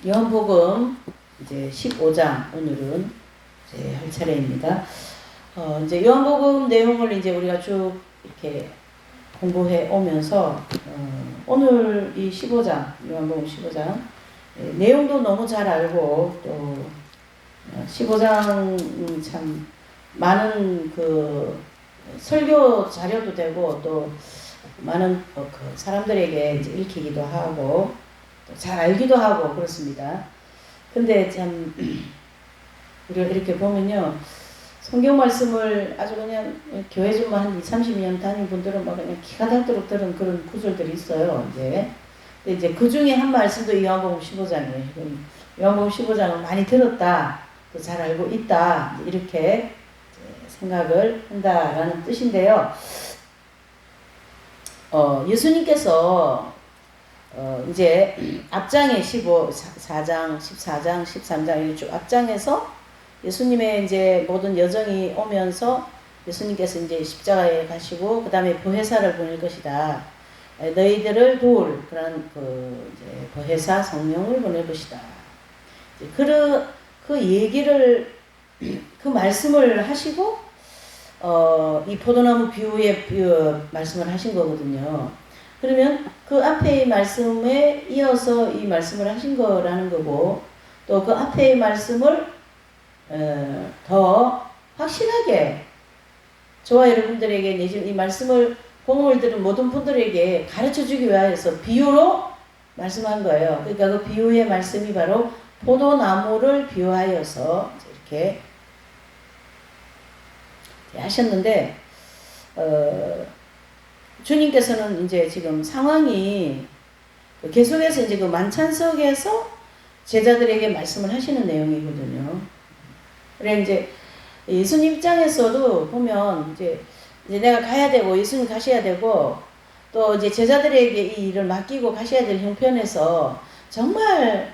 요한복음 이제 15장 오늘은 이제 할 차례입니다. 이제 요한복음 내용을 이제 우리가 쭉 이렇게 공부해 오면서 오늘 이 15장 요한복음 15장 내용도 너무 잘 알고 또 15장 참 많은 그 설교 자료도 되고 또 많은 그 사람들에게 이제 읽히기도 하고 잘 알기도 하고 그렇습니다. 근데 참 우리가 이렇게 보면요, 성경 말씀을 아주 그냥 교회 좀 한 20-30년 다닌 분들은 막 그냥 기가 닳도록 들은 그런 구절들이 있어요. 근데 이제 그 중에 한 말씀도 이 요한복음 15장이에요. 요한복음 15장을 많이 들었다, 또 잘 알고 있다, 이렇게 생각을 한다라는 뜻인데요. 예수님께서 이제 앞장에 4장, 14장, 13장 이렇게 쭉 앞장에서 예수님의 이제 모든 여정이 오면서 예수님께서 이제 십자가에 가시고 그 다음에 보혜사를 보낼 것이다. 너희들을 도울 그런 그 이제 보혜사 성령을 보낼 것이다. 그 얘기를 그 말씀을 하시고 이 포도나무 비유의 말씀을 하신 거거든요. 그러면 그 앞의 말씀에 이어서 이 말씀을 하신 거라는 거고, 또 그 앞의 말씀을 더 확실하게 저와 여러분들에게 내지는 이 말씀을 복음을 들은 모든 분들에게 가르쳐 주기 위해서 비유로 말씀한 거예요. 그러니까 그 비유의 말씀이 바로 포도나무를 비유하여서 이렇게 하셨는데, 주님께서는 이제 지금 상황이 계속해서 이제 그 만찬석에서 제자들에게 말씀을 하시는 내용이거든요. 그래 이제 예수님 입장에서도 보면 이제 내가 가야 되고 예수님 가셔야 되고 또 이제 제자들에게 이 일을 맡기고 가셔야 될 형편에서 정말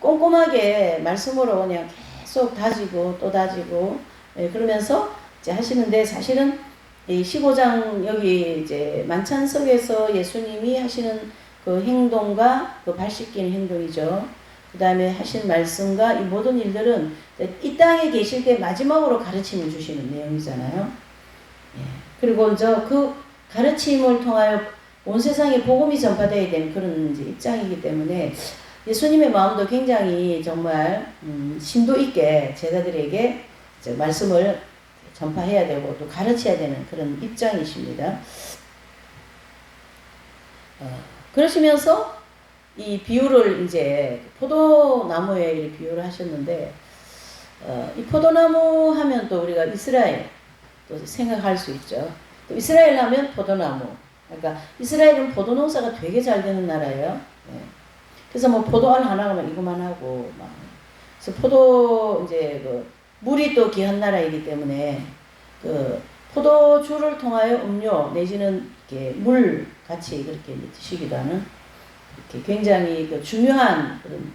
꼼꼼하게 말씀으로 그냥 계속 다지고 또 다지고 그러면서 이제 하시는데, 사실은 이 15장 여기 이제 만찬석에서 예수님이 하시는 그 행동과 그 발 씻기는 행동이죠. 그 다음에 하신 말씀과 이 모든 일들은 이 땅에 계실 때 마지막으로 가르침을 주시는 내용이잖아요. 그리고 이제 그 가르침을 통하여 온 세상에 복음이 전파되어야 되는 그런 이제 입장이기 때문에 예수님의 마음도 굉장히 정말 심도 있게 제자들에게 이제 말씀을 전파해야 되고 또 가르쳐야 되는 그런 입장이십니다. 그러시면서 이 비유를 이제 포도나무에 비유를 하셨는데, 이 포도나무 하면 또 우리가 이스라엘 또 생각할 수 있죠. 또 이스라엘 하면 포도나무. 그러니까 이스라엘은 포도 농사가 되게 잘 되는 나라예요. 그래서 뭐 포도알 하나가 이거만 하고 막. 그래서 포도 이제 그 물이 또 귀한 나라이기 때문에 그 포도주를 통하여 음료 내지는 이렇게 물 같이 그렇게 드시기도 하는 이렇게 굉장히 그 중요한 그런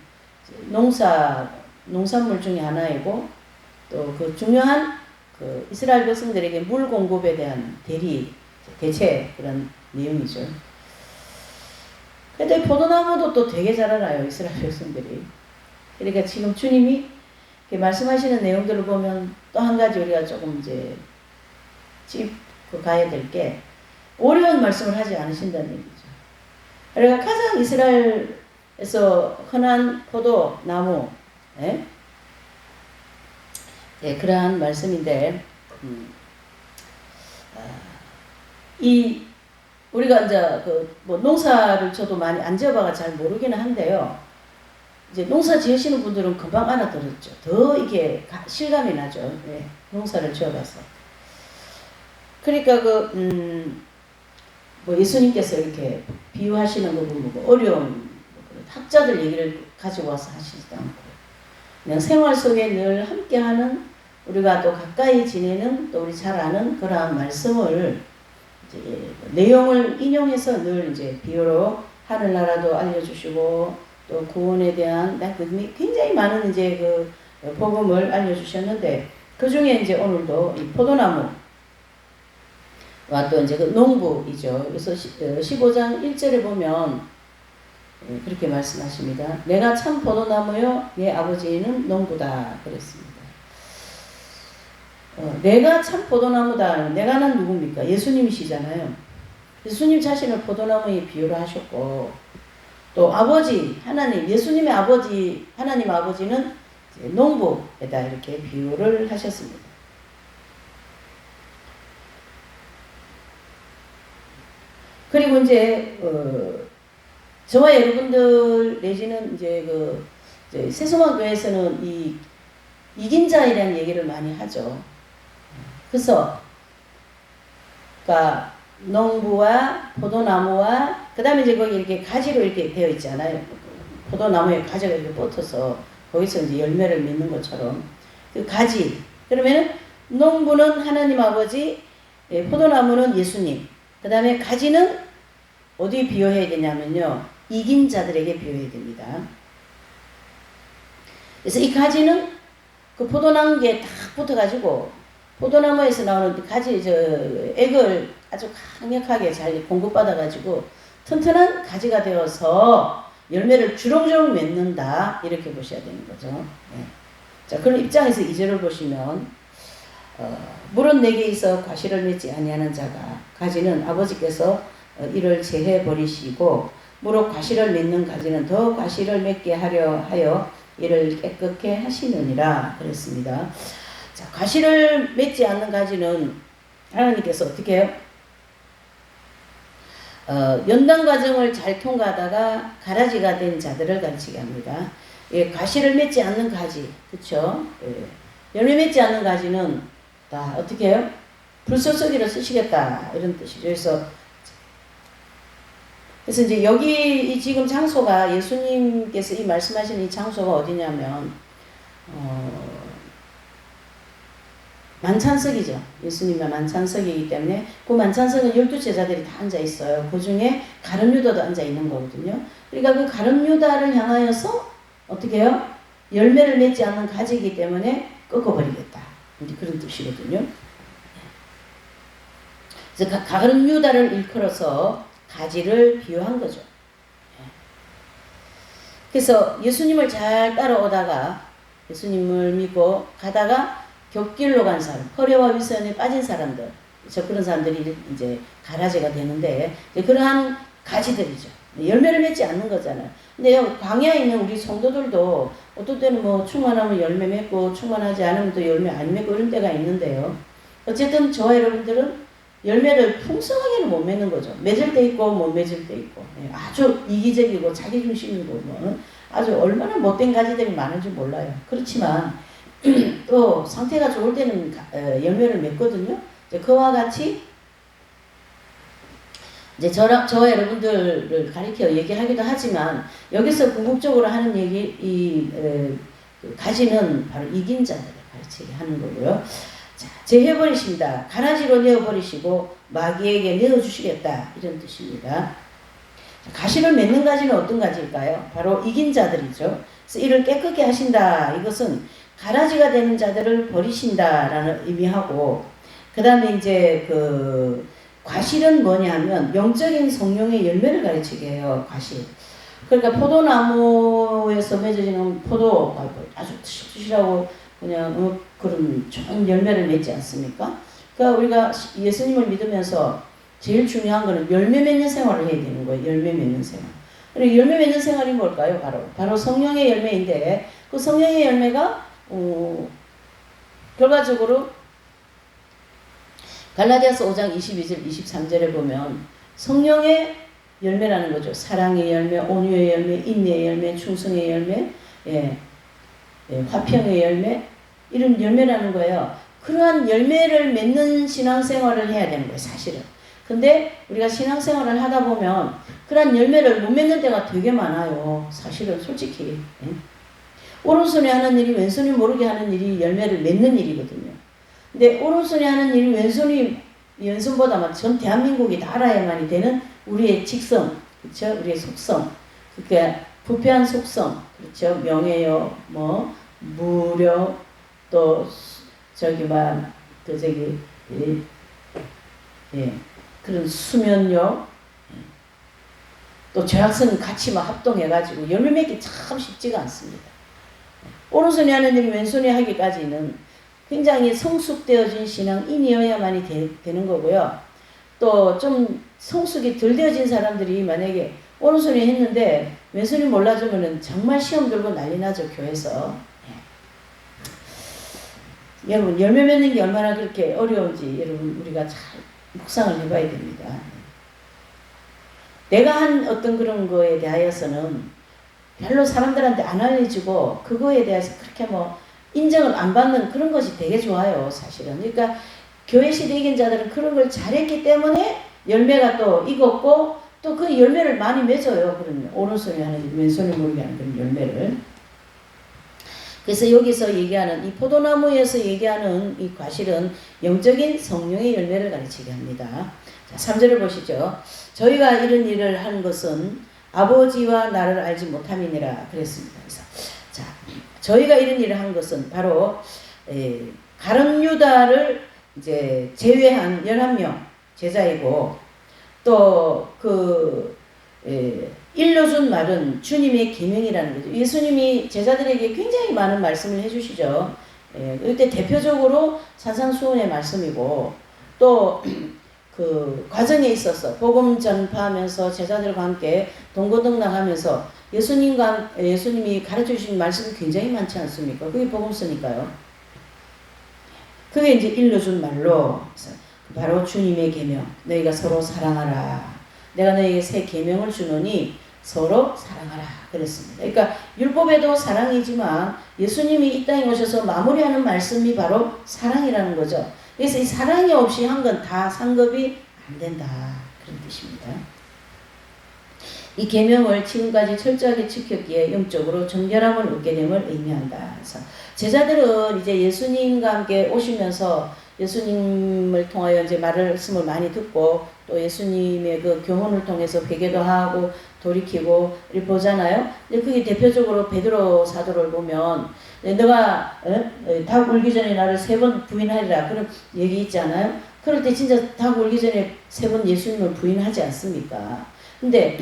농산물 중에 하나이고, 또 그 중요한 그 이스라엘 백성들에게 물 공급에 대한 대체 그런 내용이죠. 근데 포도나무도 또 되게 잘 알아요, 이스라엘 백성들이. 그러니까 지금 주님이 말씀하시는 내용들을 보면 또 한 가지 우리가 조금 이제 짚고 가야 될 게, 어려운 말씀을 하지 않으신다는 얘기죠. 그러니까 가장 이스라엘에서 흔한 포도나무, 그러한 말씀인데, 우리가 이제 뭐 농사를 저도 많이 안 지어봐가 잘 모르기는 한데요. 이제 농사 지으시는 분들은 금방 알아들었죠. 더 이게 실감이 나죠. 농사를 지어봐서. 그러니까 뭐 예수님께서 이렇게 비유하시는 거 보면 어려운 학자들 얘기를 가지고 와서 하시지도 않고, 그냥 생활 속에 늘 함께하는, 우리가 또 가까이 지내는, 또 우리 잘 아는 그러한 말씀을 이제 내용을 인용해서 늘 이제 비유로 하늘나라도 알려주시고 또 구원에 대한 굉장히 많은 이제 그 복음을 알려주셨는데, 그 중에 이제 오늘도 이 포도나무와 또 이제 그 농부이죠. 그래서 15장 1절에 보면 그렇게 말씀하십니다. 내가 참 포도나무요 내 아버지는 농부다 그랬습니다. 내가 참 포도나무다. 내가는 누굽니까? 예수님이시잖아요. 예수님 자신을 포도나무에 비유를 하셨고 또 아버지 하나님 예수님의 아버지 하나님 아버지는 농부에다 이렇게 비유를 하셨습니다. 그리고 이제 저와 여러분들 내지는 이제 이제 새소망교회에서는 이 이긴 자에 대한 얘기를 많이 하죠. 그래서 그러니까 농부와 포도나무와 그 다음에 이제 거기 이렇게 가지로 이렇게 되어 있잖아요. 포도나무에 가지가 이렇게 뻗어서 거기서 이제 열매를 맺는 것처럼 그 가지 그러면은 농부는 하나님 아버지, 포도나무는 예수님. 그 다음에 가지는 어디에 비유해야 되냐면요. 이긴 자들에게 비유해야 됩니다. 그래서 이 가지는 그 포도나무에 딱 붙어가지고 포도나무에서 나오는 가지 액을 아주 강력하게 잘 공급받아가지고 튼튼한 가지가 되어서 열매를 주렁주렁 맺는다 이렇게 보셔야 되는 거죠. 네. 자 그런 입장에서 2절을 보시면 물은 내게 있어 과실을 맺지 아니하는 자가 가지는 아버지께서 이를 제해 버리시고 무릇 과실을 맺는 가지는 더 과실을 맺게 하려 하여 이를 깨끗게 하시느니라 그랬습니다. 자, 과실을 맺지 않는 가지는 하나님께서 어떻게 해요? 연단 과정을 잘 통과하다가 가라지가 된 자들을 가르치게 합니다. 예, 과실을 맺지 않는 가지, 그쵸? 예, 열매 맺지 않는 가지는 다 어떻게 해요? 불쏘쏘기를 쓰시겠다 이런 뜻이죠. 그래서 이제 여기 이 지금 장소가 예수님께서 이 말씀하시는 이 장소가 어디냐면 만찬석이죠. 예수님의 만찬석이기 때문에 그 만찬석은 12제자들이 다 앉아 있어요. 그 중에 가룟 유다도 앉아 있는 거거든요. 그러니까 그 가룟 유다를 향하여서 어떻게 해요? 열매를 맺지 않는 가지이기 때문에 꺾어버리겠다. 이제 그런 뜻이거든요. 그래서 가룟 유다를 일컬어서 가지를 비유한 거죠. 그래서 예수님을 잘 따라오다가 예수님을 믿고 가다가 곁길로 간 사람, 허례와 위선에 빠진 사람들, 그런 사람들이 이제 가라지가 되는데 그러한 가지들이죠. 열매를 맺지 않는 거잖아요. 근데 광야에 있는 우리 성도들도 어떤 때는 뭐 충만하면 열매 맺고 충만하지 않으면 또 열매 안 맺고 이런 때가 있는데요. 어쨌든 저와 여러분들은 열매를 풍성하게는 못 맺는 거죠. 맺을 때 있고 못 맺을 때 있고 아주 이기적이고 자기중심이고 뭐 아주 얼마나 못된 가지들이 많은지 몰라요. 그렇지만 또 상태가 좋을 때는 열매를 맺거든요. 이제 그와 같이 이제 저와 여러분들을 가리켜 얘기하기도 하지만 여기서 궁극적으로 하는 얘기 가지는 바로 이긴 자들을 가르치게 하는 거고요. 자, 제해버리신다. 가라지로 내어버리시고 마귀에게 내어주시겠다. 이런 뜻입니다. 가시를 맺는 가지는 어떤 가지일까요? 바로 이긴 자들이죠. 그래서 이를 깨끗게 하신다. 이것은 가라지가 되는 자들을 버리신다라는 의미하고 그 다음에 이제 과실은 뭐냐 하면 영적인 성령의 열매를 가르치게 해요. 과실. 그러니까 포도나무에서 맺어지는 포도 아주 투실투실하고 그냥 그런 좋은 열매를 맺지 않습니까? 그러니까 우리가 예수님을 믿으면서 제일 중요한 거는 열매 맺는 생활을 해야 되는 거예요. 열매 맺는 생활. 그리고 열매 맺는 생활이 뭘까요? 바로 성령의 열매인데 그 성령의 열매가 결과적으로 갈라디아서 5장 22절 23절에 보면 성령의 열매라는 거죠. 사랑의 열매, 온유의 열매, 인내의 열매, 충성의 열매, 화평의 열매 이런 열매라는 거예요. 그러한 열매를 맺는 신앙생활을 해야 되는 거예요. 사실은. 근데 우리가 신앙생활을 하다 보면 그러한 열매를 못 맺는 때가 되게 많아요. 사실은 솔직히. 오른손이 하는 일이 왼손이 모르게 하는 일이 열매를 맺는 일이거든요. 근데 오른손이 하는 일이 왼손보다 전 대한민국이 다 알아야만이 되는 우리의 직성, 그렇죠? 우리의 속성, 그러니까 부패한 속성, 그렇죠? 명예욕, 무력, 또 그런 수면욕, 또 저학생 같이 막 합동해가지고 열매 맺기 참 쉽지가 않습니다. 오른손이 하는 일이 왼손이 하기까지는 굉장히 성숙되어진 신앙인이어야만이 되는 거고요. 또 좀 성숙이 덜 되어진 사람들이 만약에 오른손이 했는데 왼손이 몰라주면은 정말 시험 들고 난리 나죠, 교회에서. 여러분, 열매 맺는 게 얼마나 그렇게 어려운지 여러분 우리가 잘 묵상을 해봐야 됩니다. 내가 한 어떤 그런 거에 대하여서는 별로 사람들한테 안 알려지고 그거에 대해서 그렇게 뭐 인정을 안 받는 그런 것이 되게 좋아요, 사실은. 그러니까 교회 시대 이긴 자들은 그런 걸 잘했기 때문에 열매가 또 익었고 또 그 열매를 많이 맺어요. 그런 오른손이 하는 왼손이 모르게 하는 그런 열매를. 그래서 여기서 얘기하는 이 포도나무에서 얘기하는 이 과실은 영적인 성령의 열매를 가르치게 합니다. 자, 3절을 보시죠. 저희가 이런 일을 한 것은 아버지와 나를 알지 못함이니라 그랬습니다. 그래서 자, 저희가 이런 일을 한 것은 바로 가룟 유다를 이제 제외한 11명 제자이고 또 일러준 말은 주님의 계명이라는 거죠. 예수님이 제자들에게 굉장히 많은 말씀을 해주시죠. 이때 대표적으로 산상수훈의 말씀이고 또 그 과정에 있어서 복음 전파하면서 제자들과 함께 동고동락하면서 예수님이 가르쳐 주신 말씀이 굉장히 많지 않습니까? 그게 복음서니까요. 그게 이제 일러준 말로 바로 주님의 계명, 너희가 서로 사랑하라. 내가 너희에게 새 계명을 주노니 서로 사랑하라 그랬습니다. 그러니까 율법에도 사랑이지만 예수님이 이 땅에 오셔서 마무리하는 말씀이 바로 사랑이라는 거죠. 그래서 이 사랑이 없이 한 건 다 상급이 안 된다 그런 뜻입니다. 이 계명을 지금까지 철저하게 지켰기에 영적으로 정결함을 얻게 됨을 의미한다. 그래서 제자들은 이제 예수님과 함께 오시면서 예수님을 통하여 이제 말씀을 많이 듣고 또 예수님의 그 교훈을 통해서 회개도 하고 돌이키고 이렇게 보잖아요. 근데 그게 대표적으로 베드로 사도를 보면 너가 닭 울기 전에 나를 3번 부인하리라 그런 얘기 있잖아요. 그럴 때 진짜 닭 울기 전에 3번 예수님을 부인하지 않습니까? 근데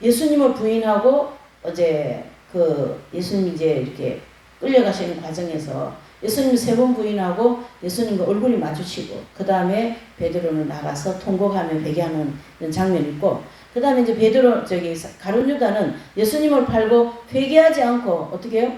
예수님을 부인하고 어제 그 예수님 이제 이렇게 끌려가시는 과정에서 예수님 3번 부인하고 예수님과 얼굴이 마주치고 그 다음에 베드로는 나가서 통곡하며 회개하는 장면이 있고 그 다음에 이제 베드로 가룟 유다는 예수님을 팔고 회개하지 않고 어떻게 해요?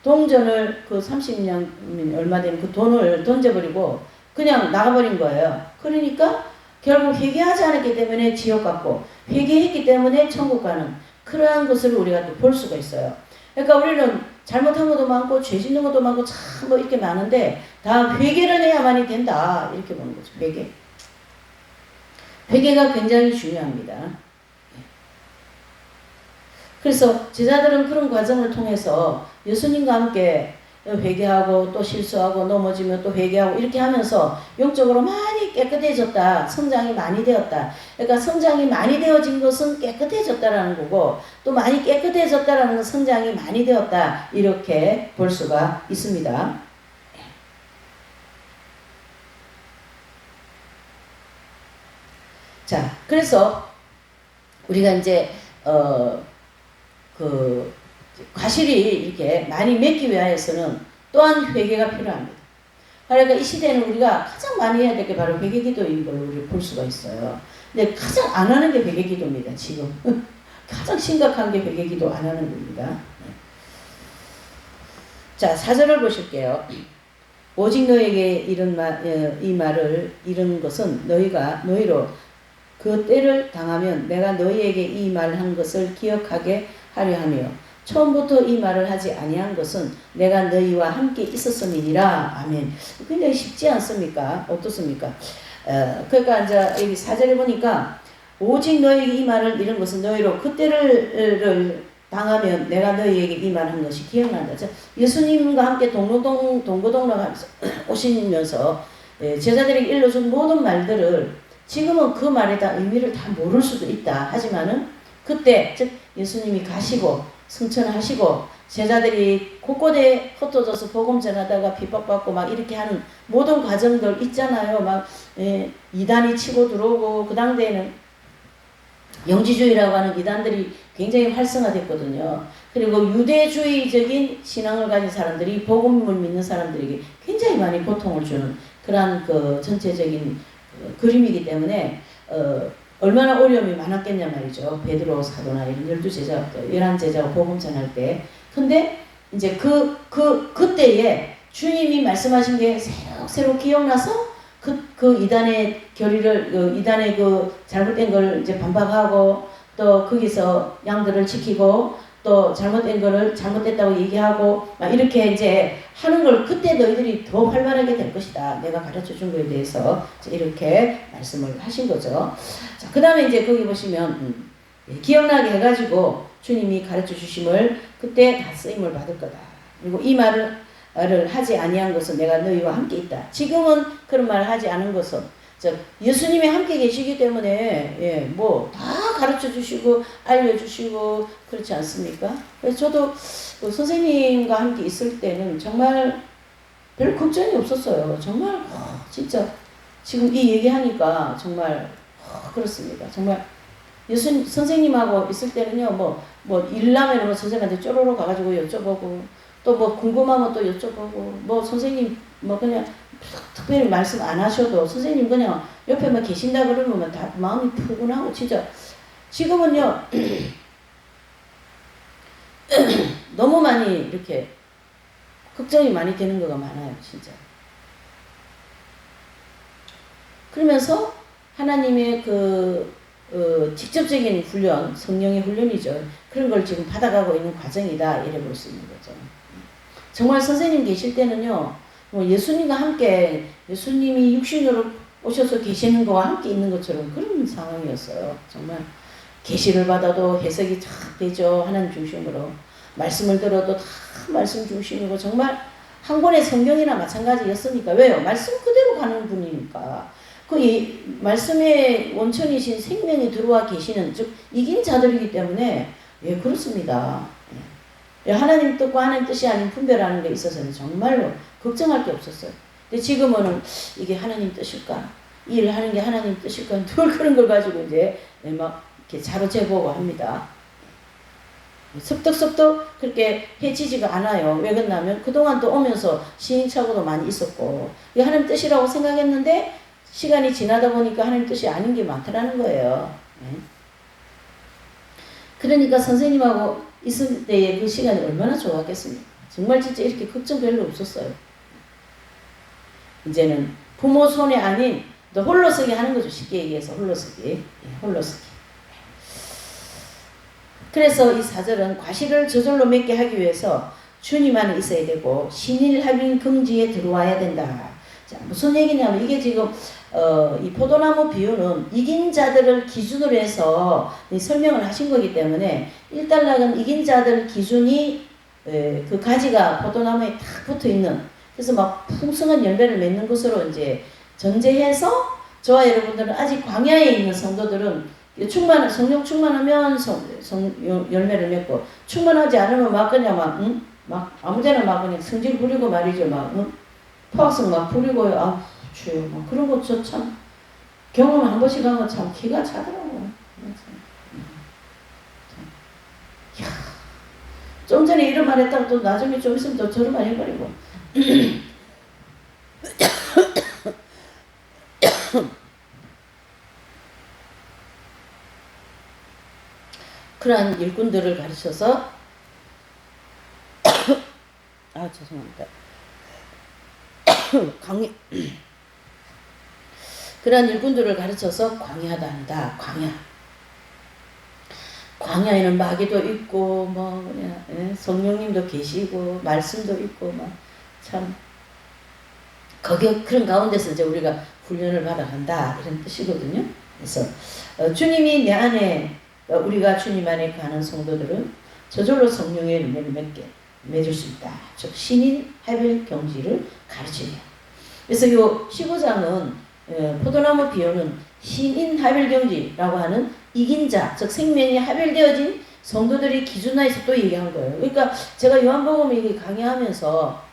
동전을 그 30년 얼마 된 그 돈을 던져버리고 그냥 나가버린 거예요. 그러니까 결국 회개하지 않았기 때문에 지옥 갔고 회개했기 때문에 천국 가는 그러한 것을 우리가 또 볼 수가 있어요. 그러니까 우리는 잘못한 것도 많고 죄 짓는 것도 많고 참 뭐 이렇게 많은데 다 회개를 해야만이 된다 이렇게 보는 거죠. 회개가 굉장히 중요합니다. 그래서 제자들은 그런 과정을 통해서 예수님과 함께 회개하고 또 실수하고 넘어지면 또 회개하고 이렇게 하면서 영적으로 많이 깨끗해졌다. 성장이 많이 되었다. 그러니까 성장이 많이 되어진 것은 깨끗해졌다라는 거고 또 많이 깨끗해졌다라는 건 성장이 많이 되었다. 이렇게 볼 수가 있습니다. 자, 그래서 우리가 이제 과실이 이렇게 많이 맺기 위하여서는 또한 회개가 필요합니다. 그러니까 이 시대는 우리가 가장 많이 해야 될 게 바로 회개기도인 걸 우리 볼 수가 있어요. 근데 가장 안 하는 게 회개기도입니다. 지금 가장 심각한 게 회개기도 안 하는 겁니다. 자, 4절을 보실게요. 오직 너에게 이 말을 이른 것은 너희로 그 때를 당하면 내가 너희에게 이 말한 것을 기억하게 하려 하며 처음부터 이 말을 하지 아니한 것은 내가 너희와 함께 있었음이니라. 아멘. 굉장히 쉽지 않습니까? 어떻습니까? 그러니까 이제 여기 4절에 보니까 오직 너희에게 이 말을 이런 것은 너희로 그때를 당하면 내가 너희에게 이 말한 것이 기억난다. 예수님과 함께 동고동락하면서 오시면서 제자들에게 일러준 모든 말들을 지금은 그 말에 다 의미를 다 모를 수도 있다. 하지만은 그때 즉 예수님이 가시고 승천하시고 제자들이 곳곳에 흩어져서 복음 전하다가 핍박받고 막 이렇게 하는 모든 과정들 있잖아요. 막 이단이 치고 들어오고 그 당대에는 영지주의라고 하는 이단들이 굉장히 활성화됐거든요. 그리고 유대주의적인 신앙을 가진 사람들이 복음을 믿는 사람들에게 굉장히 많이 고통을 주는 그러한 그 전체적인 그림이기 때문에 얼마나 어려움이 많았겠냐 말이죠. 베드로 사도나 이런 12제자, 11제자가 복음 전할 때. 근데 이제 그때에 주님이 말씀하신 게 새로 기억나서 그 이단의 교리를, 이단의 그 잘못된 걸 이제 반박하고 또 거기서 양들을 지키고 또 잘못된 거를 잘못됐다고 얘기하고 막 이렇게 이제 하는 걸 그때 너희들이 더 활발하게 될 것이다. 내가 가르쳐 준 거에 대해서 이렇게 말씀을 하신 거죠. 자, 그 다음에 이제 거기 보시면 기억나게 해가지고 주님이 가르쳐 주심을 그때 다 쓰임을 받을 거다. 그리고 이 말을 하지 아니한 것은 내가 너희와 함께 있다. 지금은 그런 말을 하지 않은 것은 예수님이 함께 계시기 때문에 뭐 다 가르쳐 주시고 알려주시고 그렇지 않습니까? 그래서 저도 선생님과 함께 있을 때는 정말 별 걱정이 없었어요. 정말 진짜 지금 이 얘기하니까 정말 그렇습니다. 정말 선생님하고 있을 때는요, 뭐 일라면 뭐 선생님한테 쪼로로 가가지고 여쭤보고 또 뭐 궁금하면 또 여쭤보고 뭐 선생님 뭐 그냥 특별히 말씀 안 하셔도 선생님 그냥 옆에만 계신다 그러면 다 마음이 푸근하고 진짜 지금은요 너무 많이 이렇게 걱정이 많이 되는 거가 많아요. 진짜. 그러면서 하나님의 직접적인 훈련, 성령의 훈련이죠. 그런 걸 지금 받아가고 있는 과정이다 이래 볼 수 있는 거죠. 정말 선생님 계실 때는요, 뭐 예수님과 함께 예수님이 육신으로 오셔서 계시는 거와 함께 있는 것처럼 그런 상황이었어요. 정말 계시를 받아도 해석이 쫙 되죠. 하나님 중심으로. 말씀을 들어도 다 말씀 중심이고 정말 한 권의 성경이나 마찬가지였으니까. 왜요? 말씀 그대로 가는 분이니까. 그 말씀의 원천이신 생명이 들어와 계시는 즉 이긴 자들이기 때문에 그렇습니다. 하나님 뜻과 하나님 뜻이 아닌 분별하는 데 있어서는 정말로 걱정할 게 없었어요. 근데 지금은 이게 하나님 뜻일까? 이 일을 하는 게 하나님 뜻일까? 늘 그런 걸 가지고 이제 막 이렇게 자로재보고 합니다. 섭덕섭덕 그렇게 해지지가 않아요. 왜 그러냐면 그동안 또 오면서 시행착오도 많이 있었고 이게 하나님 뜻이라고 생각했는데 시간이 지나다 보니까 하나님 뜻이 아닌 게 많더라는 거예요. 그러니까 선생님하고 있을 때의 그 시간이 얼마나 좋았겠습니까? 정말 진짜 이렇게 걱정 별로 없었어요. 이제는 부모 손에 아닌 또 홀로서기 하는 거죠. 쉽게 얘기해서 홀로서기. 홀로서기. 그래서 이 4절은 과실을 저절로 맺게 하기 위해서 주님 안에 있어야 되고 신일합인 긍지에 들어와야 된다. 자, 무슨 얘기냐면 이게 지금 이 포도나무 비유는 이긴 자들을 기준으로 해서 설명을 하신 거기 때문에 일단락은 이긴 자들 기준이 그 가지가 포도나무에 탁 붙어 있는 그래서 막 풍성한 열매를 맺는 것으로 이제 전제해서 저와 여러분들은 아직 광야에 있는 성도들은 성령 충만하면 열매를 맺고 충만하지 않으면 막 그냥 막 아무데나 막 그냥 성질 부리고 말이죠. 막 포악성 막 부리고요. 주요. 뭐 그런 거 저 참 경험 한 번씩 하면 참 기가 차더라고요. 좀 전에 이런 말 했다가 또 나중에 좀 있으면 또 저런 말 해버리고. 그러한 일꾼들을 가르쳐서 죄송합니다. 그러한 일꾼들을 가르쳐서 광야하다 한다. 광야에는 마귀도 있고 성령님도 계시고 말씀도 있고 참 그런 가운데서 이제 우리가 훈련을 받아간다 이런 뜻이거든요. 그래서 주님이 내 안에 우리가 주님 안에 가는 성도들은 저절로 성령의 열매를 맺을 수 있다. 즉 신인 하벨 경지를 가르치며. 그래서 이 15장은 포도나무 비유는 신인 하벨 경지라고 하는 이긴 자, 즉 생명이 하벨되어진 성도들이 기준화해서 또 얘기한 거예요. 그러니까 제가 요한복음을 강의하면서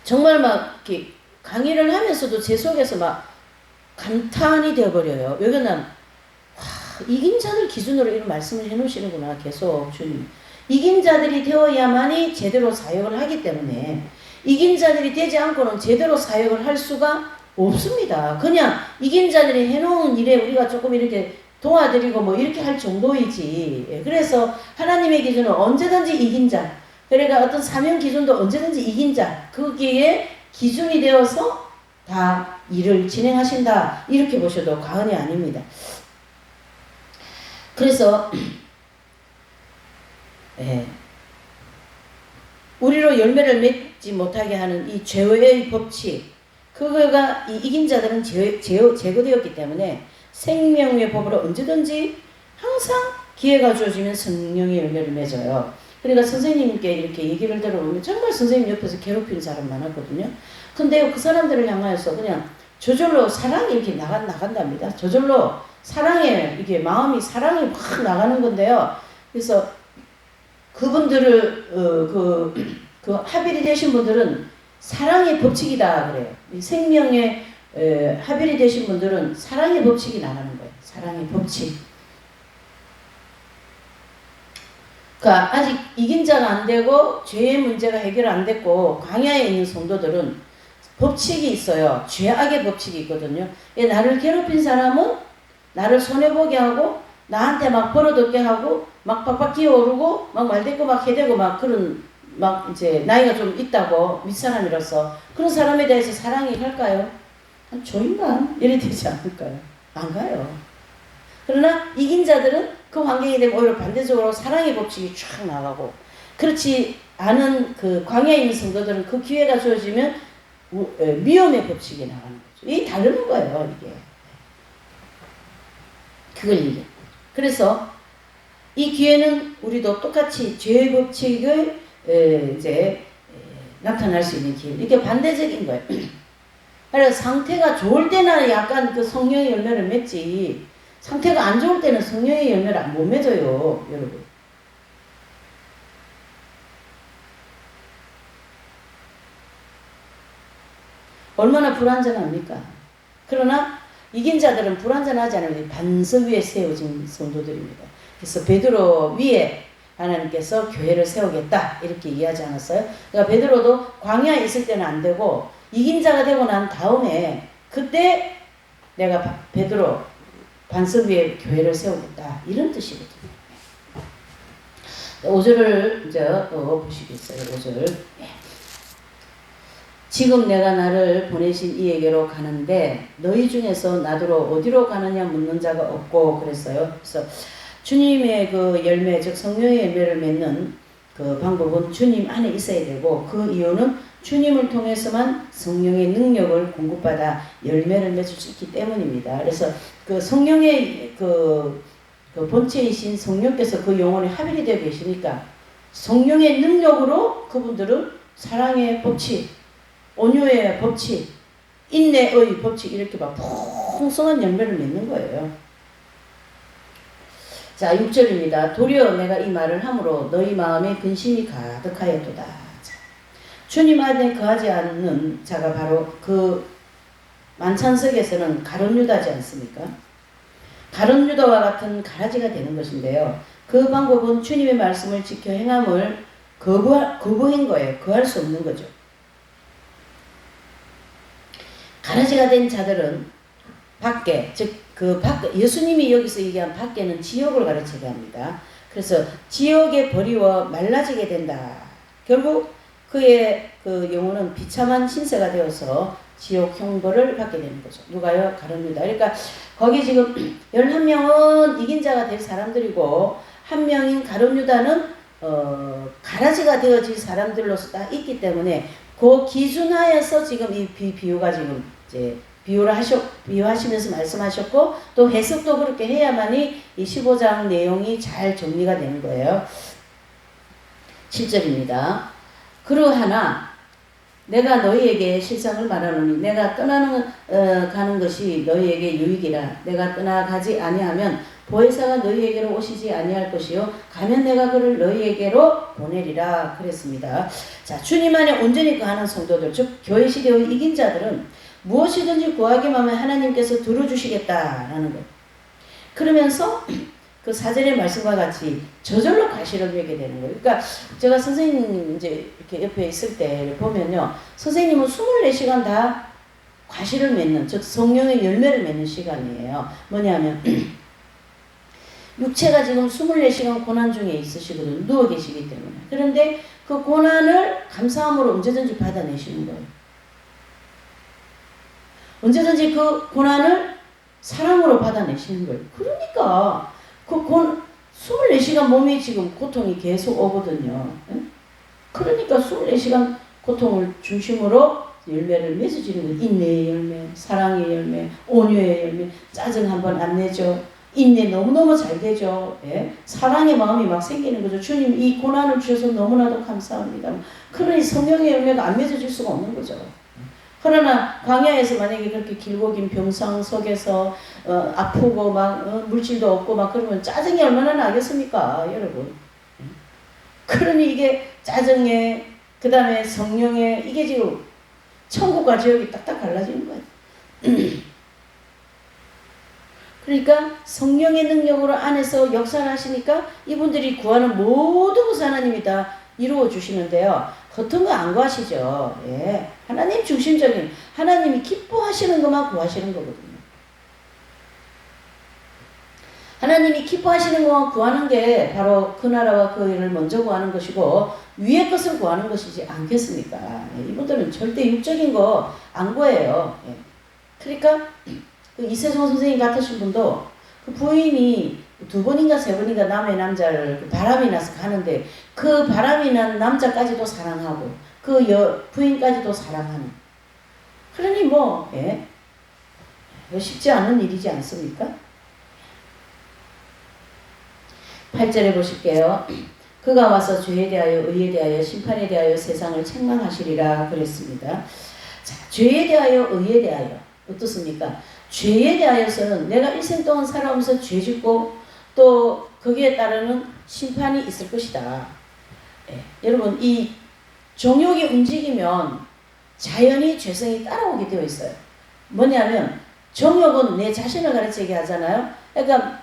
정말 막 이렇게 강의를 하면서도 제 속에서 막 감탄이 되어버려요. 왜 그러냐면 이긴 자들 기준으로 이런 말씀을 해놓으시는구나. 계속 주님. 이긴 자들이 되어야만이 제대로 사역을 하기 때문에 이긴 자들이 되지 않고는 제대로 사역을 할 수가 없습니다. 그냥 이긴 자들이 해놓은 일에 우리가 조금 이렇게 도와드리고 뭐 이렇게 할 정도이지. 그래서 하나님의 기준은 언제든지 이긴 자. 그러니까 어떤 사명 기준도 언제든지 이긴 자. 거기에 기준이 되어서 다 일을 진행하신다. 이렇게 보셔도 과언이 아닙니다. 그래서 우리로 열매를 맺지 못하게 하는 이 죄의 법칙, 그거가 이긴 자들은 제거되었기 때문에 생명의 법으로 언제든지 항상 기회가 주어지면 성령의 열매를 맺어요. 그러니까 선생님께 이렇게 얘기를 들어보면 정말 선생님 옆에서 괴롭히는 사람 많았거든요. 근데 그 사람들을 향하여서 그냥 저절로 사랑이 이렇게 나간답니다. 저절로 사랑에, 이게 마음이 사랑이 확 나가는 건데요. 그래서 그분들을, 그 합일이 되신 분들은 사랑의 법칙이다 그래요. 생명의 합일이 되신 분들은 사랑의 법칙이 나가는 거예요. 사랑의 법칙. 그러니까 아직 이긴 자가 안 되고 죄의 문제가 해결 안 됐고 광야에 있는 성도들은 법칙이 있어요. 죄악의 법칙이 있거든요. 나를 괴롭힌 사람은 나를 손해보게 하고 나한테 막 벌어듣게 하고 막 팍팍 기어오르고 막 말대꾸 막 해대고 막 그런 막 이제 나이가 좀 있다고 윗사람이라서 그런 사람에 대해서 사랑이 갈까요? 조인간 이래 되지 않을까요? 안 가요. 그러나 이긴 자들은 그 환경이 되면 오히려 반대적으로 사랑의 법칙이 쫙 나가고, 그렇지 않은 그 광야에 있는 성도들은 그 기회가 주어지면 미움의 법칙이 나가는 거죠. 이게 다르는 거예요, 이게. 그걸 얘기해요. 그래서 이 기회는 우리도 똑같이 죄의 법칙을 이제 나타날 수 있는 기회. 이게 반대적인 거예요. 그래서 상태가 좋을 때는 약간 그 성령의 열매를 맺지, 상태가 안 좋을 때는 성령의 열매를 못 맺어요, 여러분. 얼마나 불완전합니까? 그러나 이긴 자들은 불완전하지 않으면 반석 위에 세워진 성도들입니다. 그래서 베드로 위에 하나님께서 교회를 세우겠다 이렇게 얘기하지 않았어요? 그러니까 베드로도 광야에 있을 때는 안 되고 이긴 자가 되고 난 다음에 그때 내가 베드로 반석 위에 교회를 세우겠다 이런 뜻이거든요. 5절을 이제 보시겠어요. 5절. 지금 내가 나를 보내신 이에게로 가는데 너희 중에서 나더러 어디로 가느냐 묻는 자가 없고 그랬어요. 그래서 주님의 그 열매, 즉 성령의 열매를 맺는 그 방법은 주님 안에 있어야 되고, 그 이유는 주님을 통해서만 성령의 능력을 공급받아 열매를 맺을 수 있기 때문입니다. 그래서 그 성령의 그 본체이신 성령께서 그 영혼에 합일이 되어 계시니까 성령의 능력으로 그분들은 사랑의 법칙, 온유의 법칙, 인내의 법칙 이렇게 막 풍성한 열매를 맺는 거예요. 자, 6절입니다. 도리어 내가 이 말을 함으로 너희 마음에 근심이 가득하였도다. 자, 주님 안에 거하지 않는 자가 바로 그 만찬석에서는 가룟 유다지 않습니까? 가룟 유다와 같은 가라지가 되는 것인데요. 그 방법은 주님의 말씀을 지켜 행함을 거부한 거예요. 거할 수 없는 거죠. 가라지가 된 자들은 밖에, 즉 그 밖, 예수님이 여기서 얘기한 밖에는 지옥을 가르치게 합니다. 그래서 지옥에 버리워 말라지게 된다. 결국 그의 그 영혼은 비참한 신세가 되어서 지옥 형벌을 받게 되는 거죠. 누가요? 가룟 유다. 그러니까 거기 지금 11명은 이긴 자가 될 사람들이고 한 명인 가룟 유다는 가라지가 되어질 사람들로서 다 있기 때문에 그 기준하에서 지금 이 비유가 지금 이제 비유하시면서 말씀하셨고, 또 해석도 그렇게 해야만이 이 15장 내용이 잘 정리가 되는 거예요. 7절입니다. 그러하나 내가 너희에게 실상을 말하노니 내가 가는 것이 너희에게 유익이라. 내가 떠나가지 아니하면 보혜사가 너희에게로 오시지 아니할 것이요 가면 내가 그를 너희에게로 보내리라 그랬습니다. 자, 주님 안에 온전히 거하는 성도들, 즉 교회 시대의 이긴 자들은 무엇이든지 구하기만 하면 하나님께서 들어주시겠다라는 것. 그러면서 그 사전의 말씀과 같이 저절로 과실을 맺게 되는 거예요. 그러니까 제가 선생님 이제 이렇게 옆에 있을 때 보면요. 선생님은 24시간 다 과실을 맺는, 즉 성령의 열매를 맺는 시간이에요. 뭐냐면 육체가 지금 24시간 고난 중에 있으시거든요. 누워 계시기 때문에. 그런데 그 고난을 감사함으로 언제든지 받아내시는 거예요. 언제든지 그 고난을 사랑으로 받아내시는 거예요. 그러니까 그 24시간 몸이 지금 고통이 계속 오거든요. 그러니까 24시간 고통을 중심으로 열매를 맺어지는 거예요. 인내의 열매, 사랑의 열매, 온유의 열매, 짜증 한번 안 내죠. 인내 너무너무 잘 되죠. 예? 사랑의 마음이 막 생기는 거죠. 주님 이 고난을 주셔서 너무나도 감사합니다. 그러니 성령의 열매가 안 맺어질 수가 없는 거죠. 그러나 광야에서 만약에 그렇게 길고 긴 병상 속에서 아프고 막 물질도 없고 막 그러면 짜증이 얼마나 나겠습니까, 여러분? 그러니 이게 짜증에 그 다음에 성령에 이게 지금 천국과 지옥이 딱딱 갈라지는 거예요. 그러니까 성령의 능력으로 안에서 역사를 하시니까 이분들이 구하는 모든 것을 하나님이 다 이루어 주시는데요. 겉은 거 안 구하시죠. 예. 하나님 중심적인, 하나님이 기뻐하시는 것만 구하시는 거거든요. 하나님이 기뻐하시는 것만 구하는 게 바로 그 나라와 그 일을 먼저 구하는 것이고 위의 것을 구하는 것이지 않겠습니까? 예. 이분들은 절대 육적인 거 안 구해요. 예. 그러니까 그 이세종 선생님 같으신 분도 그 부인이 2번인가 3번인가 남의 남자를 바람이 나서 가는데 그 바람이 난 남자까지도 사랑하고 그 부인까지도 사랑하는. 그러니 뭐 예? 쉽지 않은 일이지 않습니까? 8절에 보실게요. 그가 와서 죄에 대하여 의에 대하여 심판에 대하여 세상을 책망하시리라 그랬습니다. 자, 죄에 대하여 의에 대하여 어떻습니까? 죄에 대하여서는 내가 일생 동안 살아오면서 죄 짓고 또 거기에 따르는 심판이 있을 것이다. 예, 여러분 이 정욕이 움직이면 자연히 죄성이 따라오게 되어 있어요. 뭐냐면 정욕은 내 자신을 가르치게 하잖아요. 그러니까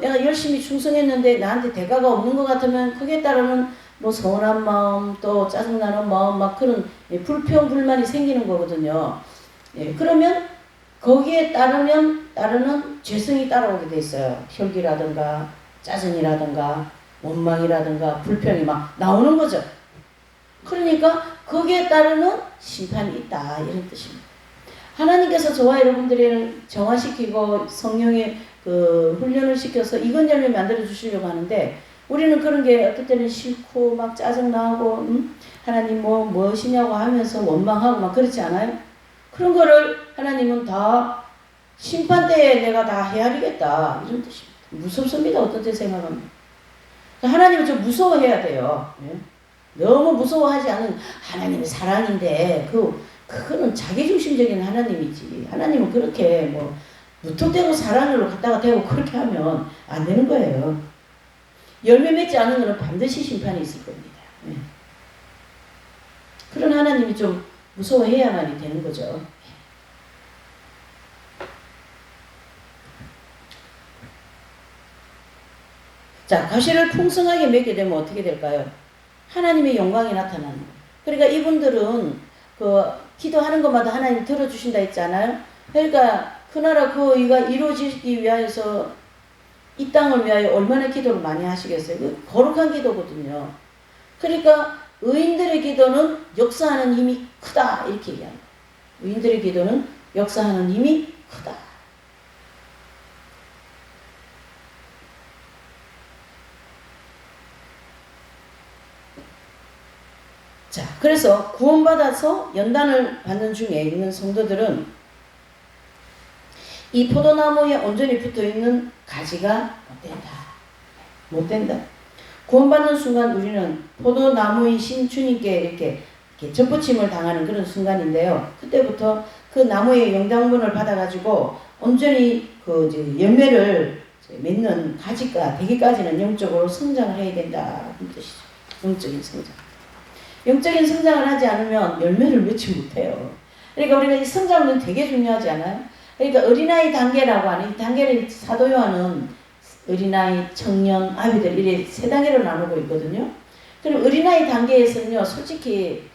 내가 열심히 충성했는데 나한테 대가가 없는 것 같으면 거기에 따르는 뭐 서운한 마음 또 짜증나는 마음 막 그런 불평 불만이 생기는 거거든요. 예, 그러면 거기에 따르는 죄성이 따라오게 돼 있어요. 혈기라든가 짜증이라든가 원망이라든가 불평이 막 나오는 거죠. 그러니까 거기에 따르는 심판이 있다 이런 뜻입니다. 하나님께서 저와 여러분들을 정화시키고 성령의 그 훈련을 시켜서 이건 열매 만들어 주시려고 하는데 우리는 그런 게 어떨 때는 싫고 막 짜증나고 하나님 무엇이냐고 하면서 원망하고 막 그렇지 않아요? 그런 거를 하나님은 다 심판 때에 내가 다 헤아리겠다 이런 뜻입니다. 무섭습니다. 어떤 때 생각하면. 하나님은 좀 무서워해야 돼요. 예? 너무 무서워하지 않은 하나님의 사랑인데 그거는 자기중심적인 하나님이지. 하나님은 그렇게 뭐 무턱대고 사랑으로 갖다가 대고 그렇게 하면 안 되는 거예요. 열매 맺지 않은 것은 반드시 심판이 있을 겁니다. 예. 그런 하나님이 좀 무서워해야만이 되는 거죠. 자, 과실을 풍성하게 맺게 되면 어떻게 될까요? 하나님의 영광이 나타나는 거예요. 그러니까 이분들은 그 기도하는 것마다 하나님 들어주신다 했잖아요. 그러니까 그 나라 그 의가 이루어지기 위하여서 이 땅을 위하여 얼마나 기도를 많이 하시겠어요. 그 거룩한 기도거든요. 그러니까 의인들의 기도는 역사하는 힘이 크다 이렇게 얘기합니다. 의인들의 기도는 역사하는 힘이 크다. 자, 그래서 구원받아서 연단을 받는 중에 있는 성도들은 이 포도나무에 온전히 붙어있는 가지가 못 된다. 구원받는 순간 우리는 포도나무이신 주님께 이렇게 접붙임을 당하는 그런 순간인데요. 그때부터 그 나무의 영당분을 받아가지고 온전히 그 열매를 맺는 가지가 되기까지는 영적으로 성장을 해야 된다. 그런 뜻이죠. 영적인 성장. 영적인 성장을 하지 않으면 열매를 맺지 못해요. 그러니까 우리가 이 성장은 되게 중요하지 않아요? 그러니까 어린아이 단계라고 하는 이 단계를 사도 요한은 어린아이, 청년, 아비들 이렇게 세 단계로 나누고 있거든요. 그럼 어린아이 단계에서는요, 솔직히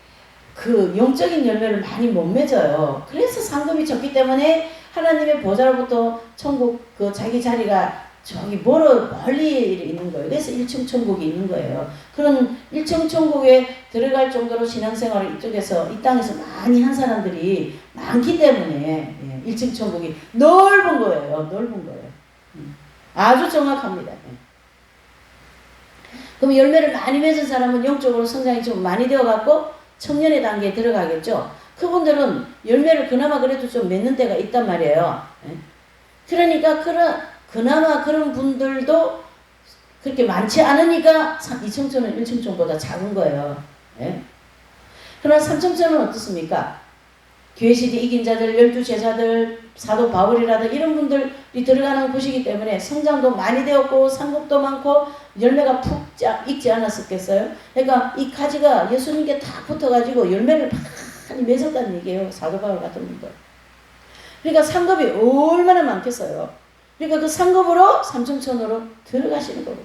그 영적인 열매를 많이 못 맺어요. 그래서 상급이 적기 때문에 하나님의 보좌로부터 천국 그 자기 자리가 저기 멀리 있는 거예요. 그래서 1층 천국이 있는 거예요. 그런 1층 천국에 들어갈 정도로 신앙생활을 이쪽에서 이 땅에서 많이 한 사람들이 많기 때문에 1층 천국이 넓은 거예요. 넓은 거예요. 아주 정확합니다. 그럼 열매를 많이 맺은 사람은 영적으로 성장이 좀 많이 되어갖고 청년의 단계에 들어가겠죠. 그분들은 열매를 그나마 그래도 좀 맺는 데가 있단 말이에요. 그러니까 그나마 그런 분들도 그렇게 많지 않으니까 2층천은 1층천보다 작은 거예요. 그러나 3층천은 어떻습니까? 교회시대 이긴 자들, 12제자들, 사도 바울이라든 이런 분들이 들어가는 곳이기 때문에 성장도 많이 되었고 상급도 많고 열매가 푹 익지 않았었겠어요? 그러니까 이 가지가 예수님께 다 붙어가지고 열매를 많이 맺었다는 얘기예요. 사도 바울 같은 분들. 그러니까 상급이 얼마나 많겠어요. 그러니까 그 상급으로 삼층천으로 들어가시는 거고.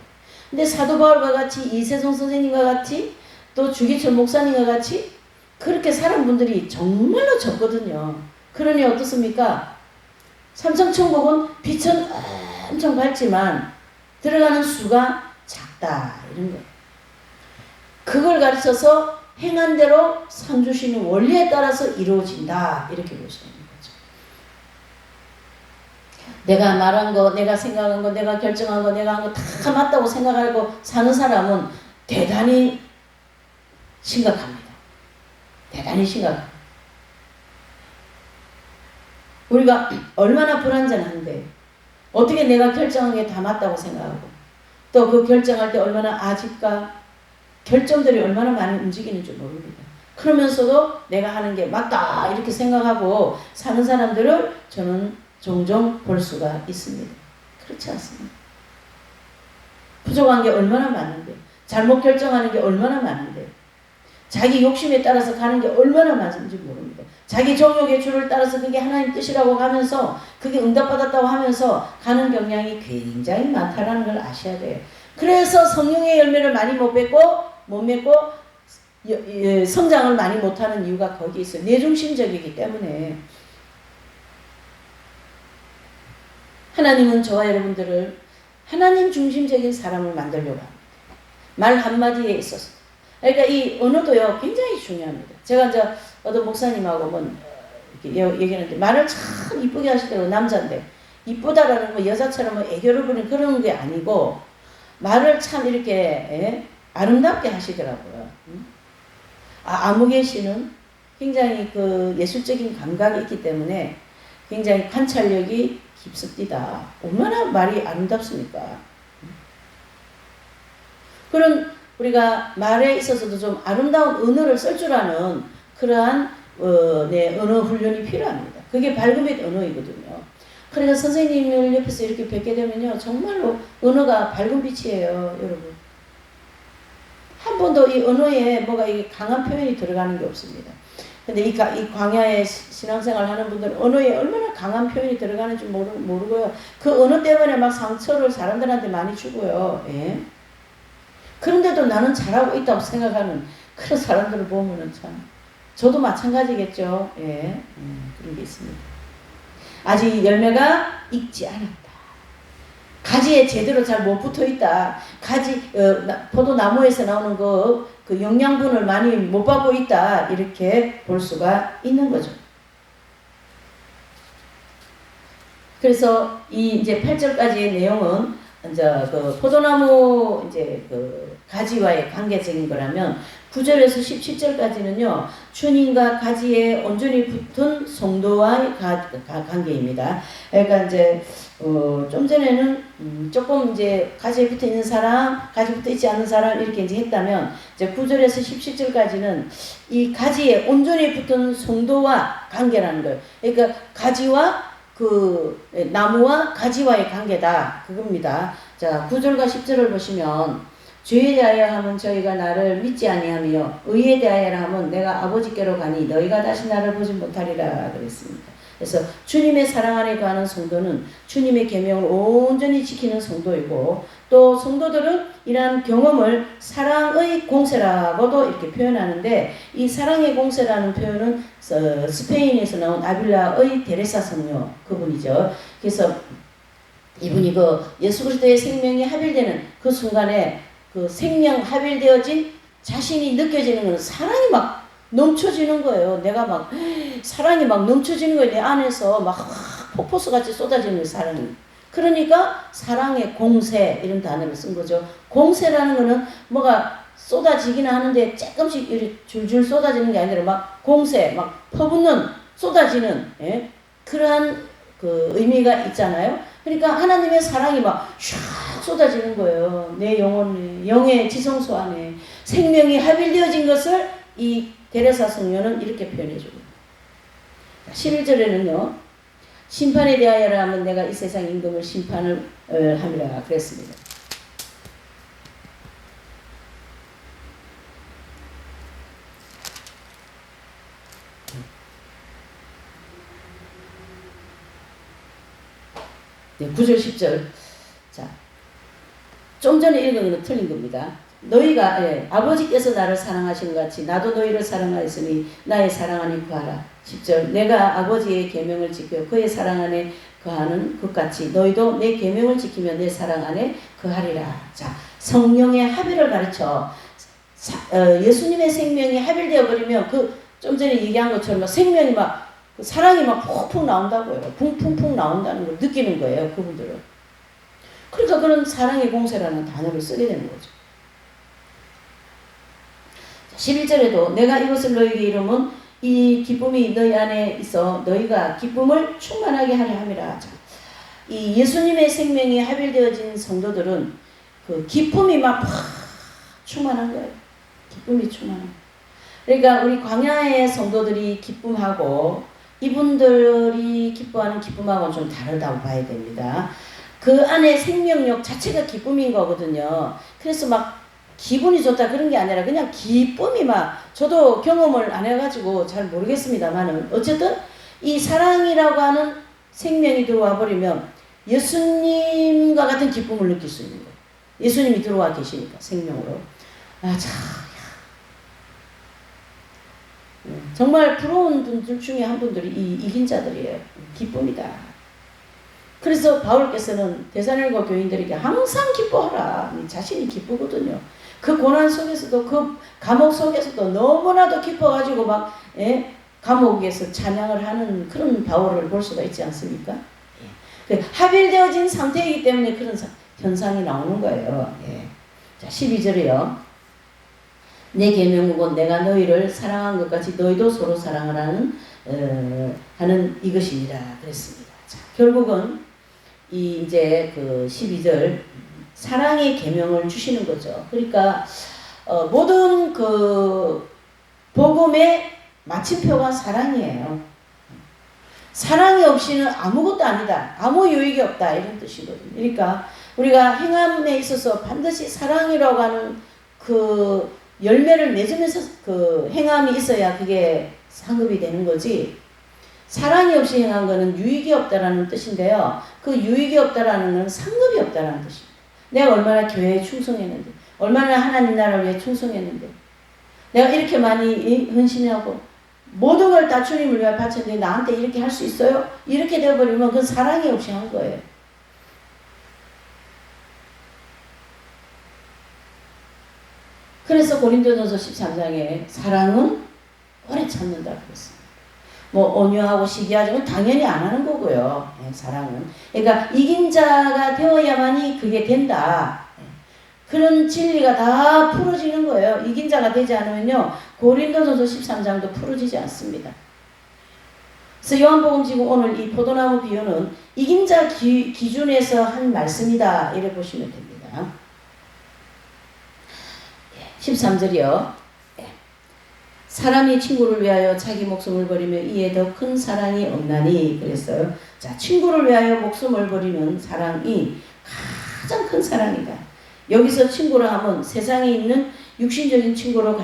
근데 사도 바울과 같이 이세종 선생님과 같이 또 주기철 목사님과 같이 그렇게 사는 분들이 정말로 적거든요. 그러니 어떻습니까? 삼성천국은 빛은 엄청 밝지만 들어가는 수가 작다 이런 거예요. 그걸 가르쳐서 행한 대로 상 주시는 원리에 따라서 이루어진다 이렇게 볼 수 있는 거죠. 내가 말한 거, 내가 생각한 거, 내가 결정한 거, 내가 한 거 다 맞다고 생각하고 사는 사람은 대단히 심각합니다. 대단히 심각합니다. 우리가 얼마나 불완전한데 어떻게 내가 결정한 게 다 맞다고 생각하고 또 그 결정할 때 얼마나 아집과 결정들이 얼마나 많이 움직이는지 모릅니다. 그러면서도 내가 하는 게 맞다 이렇게 생각하고 사는 사람들을 저는 종종 볼 수가 있습니다. 그렇지 않습니다. 부족한 게 얼마나 많은데 잘못 결정하는 게 얼마나 많은데 자기 욕심에 따라서 가는 게 얼마나 많은지 모릅니다. 자기 정욕의 줄을 따라서 그게 하나님 뜻이라고 하면서 그게 응답받았다고 하면서 가는 경향이 굉장히 많다는 걸 아셔야 돼요. 그래서 성령의 열매를 많이 못 맺고 성장을 많이 못하는 이유가 거기 있어요. 내중심적이기 때문에. 하나님은 저와 여러분들을 하나님 중심적인 사람을 만들려고 합니다. 말 한마디에 있어서. 그러니까 이 언어도요 굉장히 중요합니다. 제가 이제 어떤 목사님하고 이렇게 얘기하는데 말을 참 이쁘게 하시더라고요. 남자인데 이쁘다라는 거 여자처럼 애교를 부리는 그런 게 아니고 말을 참 이렇게 아름답게 하시더라고요. 아무개 씨는 굉장히 그 예술적인 감각이 있기 때문에 굉장히 관찰력이 깊습니다. 얼마나 말이 아름답습니까? 그런 우리가 말에 있어서도 좀 아름다운 언어를 쓸 줄 아는 그러한 언어 훈련이 필요합니다. 그게 밝음의 언어이거든요. 그러니까 선생님을 옆에서 이렇게 뵙게 되면요 정말로 언어가 밝은 빛이에요, 여러분. 한 번도 이 언어에 뭐가 이게 강한 표현이 들어가는 게 없습니다. 근데 이 광야에 신앙생활 하는 분들은 언어에 얼마나 강한 표현이 들어가는지 모르고요. 그 언어 때문에 막 상처를 사람들한테 많이 주고요. 그런데도 나는 잘하고 있다고 생각하는 그런 사람들을 보면은 참 저도 마찬가지겠죠. 그런 게 있습니다. 아직 열매가 익지 않았다. 가지에 제대로 잘 못 붙어 있다. 포도나무에서 나오는 그 영양분을 많이 못 받고 있다. 이렇게 볼 수가 있는 거죠. 그래서 이제 8절까지의 내용은 이제 그 포도나무 이제 그 가지와의 관계적인 거라면 9절에서 17절까지는요 주님과 가지에 온전히 붙은 성도와의 관계입니다. 그러니까 이제 좀 전에는 조금 이제 가지에 붙어 있는 사람, 가지 붙어 있지 않는 사람 이렇게 이제 했다면 이제 9절에서 17절까지는 이 가지에 온전히 붙은 성도와 관계라는 거예요. 그러니까 가지와 그 나무와 가지와의 관계다 그겁니다. 자 9절과 10절을 보시면 죄에 대하여 하면 저희가 나를 믿지 아니하며 의에 대하여 하면 내가 아버지께로 가니 너희가 다시 나를 보지 못하리라 그랬습니다. 그래서 주님의 사랑 안에 거하는 성도는 주님의 계명을 온전히 지키는 성도이고, 또 성도들은 이러한 경험을 사랑의 공세라고도 이렇게 표현하는데, 이 사랑의 공세라는 표현은 스페인에서 나온 아빌라의 데레사 성녀 그분이죠. 그래서 이분이 그 예수 그리스도의 생명이 합일되는 그 순간에 그 생명 합일되어진 자신이 느껴지는 건 사랑이 막 넘쳐지는 거예요. 내가 막 사랑이 막 넘쳐지는 거예요. 내 안에서 막 폭포수 같이 쏟아지는 거예요, 사랑이. 그러니까 사랑의 공세 이런 단어를 쓴 거죠. 공세라는 거는 뭐가 쏟아지기는 하는데 조금씩 이렇게 줄줄 쏟아지는 게 아니라 막 공세, 막 퍼붓는, 쏟아지는, 예? 그러한 그 의미가 있잖아요. 그러니까 하나님의 사랑이 막 샥 쏟아지는 거예요. 내 영혼에, 영의 지성소 안에 생명이 합일되어진 것을 이 데레사 성녀는 이렇게 표현해 줍니다. 11절에는요. 심판에 대하여라 하면 내가 이 세상 임금을 심판을 함이라 그랬습니다. 네, 9절 10절. 자, 좀 전에 읽은 거는 틀린 겁니다. 너희가 아버지께서 나를 사랑하신 것 같이 나도 너희를 사랑하였으니 나의 사랑 안에 거하라. 10절. 내가 아버지의 계명을 지켜 그의 사랑 안에 거하는 것 같이 너희도 내 계명을 지키며 내 사랑 안에 거하리라. 자, 성령의 합일을 가르쳐 예수님의 생명이 합일되어 버리면 그 좀 전에 얘기한 것처럼 생명이 막 사랑이 막 푹푹 나온다고요. 붕붕붕 나온다는 걸 느끼는 거예요, 그분들은. 그러니까 그런 사랑의 공세라는 단어를 쓰게 되는 거죠. 11절에도 내가 이것을 너희에게 이름은 이 기쁨이 너희 안에 있어 너희가 기쁨을 충만하게 하려 함이라. 이 예수님의 생명이 합일되어진 성도들은 그 기쁨이 막 충만한 거예요. 기쁨이 충만한 거예요. 그러니까 우리 광야의 성도들이 기쁨하고 이분들이 기뻐하는 기쁨하고는 좀 다르다고 봐야 됩니다. 그 안에 생명력 자체가 기쁨인 거거든요. 그래서 막 기분이 좋다 그런 게 아니라 그냥 기쁨이 막, 저도 경험을 안 해가지고 잘 모르겠습니다만은 어쨌든 이 사랑이라고 하는 생명이 들어와 버리면 예수님과 같은 기쁨을 느낄 수 있는 거예요. 예수님이 들어와 계시니까 생명으로. 아, 참. 정말 부러운 분들 중에 한 분들이 이 이긴 자들이에요. 기쁨이다. 그래서 바울께서는 데살로니가 교인들에게 항상 기뻐하라. 자신이 기쁘거든요. 그 고난 속에서도 그 감옥 속에서도 너무나도 기뻐가지고 막 감옥에서 찬양을 하는 그런 바울을 볼 수가 있지 않습니까? 합일되어진 상태이기 때문에 그런 현상이 나오는 거예요. 자, 12절이요. 내 계명은 곧 내가 너희를 사랑한 것 같이 너희도 서로 사랑하라는 하는 이것입니다. 그랬습니다. 자, 결국은 이제 그 12절 사랑의 계명을 주시는 거죠. 그러니까 모든 그 복음의 마침표가 사랑이에요. 사랑이 없이는 아무것도 아니다. 아무 유익이 없다. 이런 뜻이거든요. 그러니까 우리가 행함에 있어서 반드시 사랑이라고 하는 그 열매를 맺으면서 그 행함이 있어야 그게 상급이 되는 거지. 사랑이 없이 행한 거는 유익이 없다라는 뜻인데요. 그 유익이 없다라는 건 상급이 없다라는 뜻입니다. 내가 얼마나 교회에 충성했는데, 얼마나 하나님 나라를 위해 충성했는데, 내가 이렇게 많이 헌신하고 모든 걸 다 주님을 위해 바쳤는데 나한테 이렇게 할 수 있어요? 이렇게 되어버리면 그건 사랑이 없이 한 거예요. 그래서 고린도전서 13장에 사랑은 오래 참는다 그랬습니다. 뭐 온유하고 시기하지만 당연히 안 하는 거고요. 사랑은. 그러니까 이긴 자가 되어야만이 그게 된다. 그런 진리가 다 풀어지는 거예요. 이긴 자가 되지 않으면요. 고린도전서 13장도 풀어지지 않습니다. 그래서 요한복음 지금 오늘 이 포도나무 비유는 이긴 자 기준에서 한 말씀이다. 이래 보시면 됩니다. 13절이요. 사람이 친구를 위하여 자기 목숨을 버리며 이에 더 큰 사랑이 없나니 그랬어요. 자, 친구를 위하여 목숨을 버리는 사랑이 가장 큰 사랑이다. 여기서 친구라 하면 세상에 있는 육신적인 친구로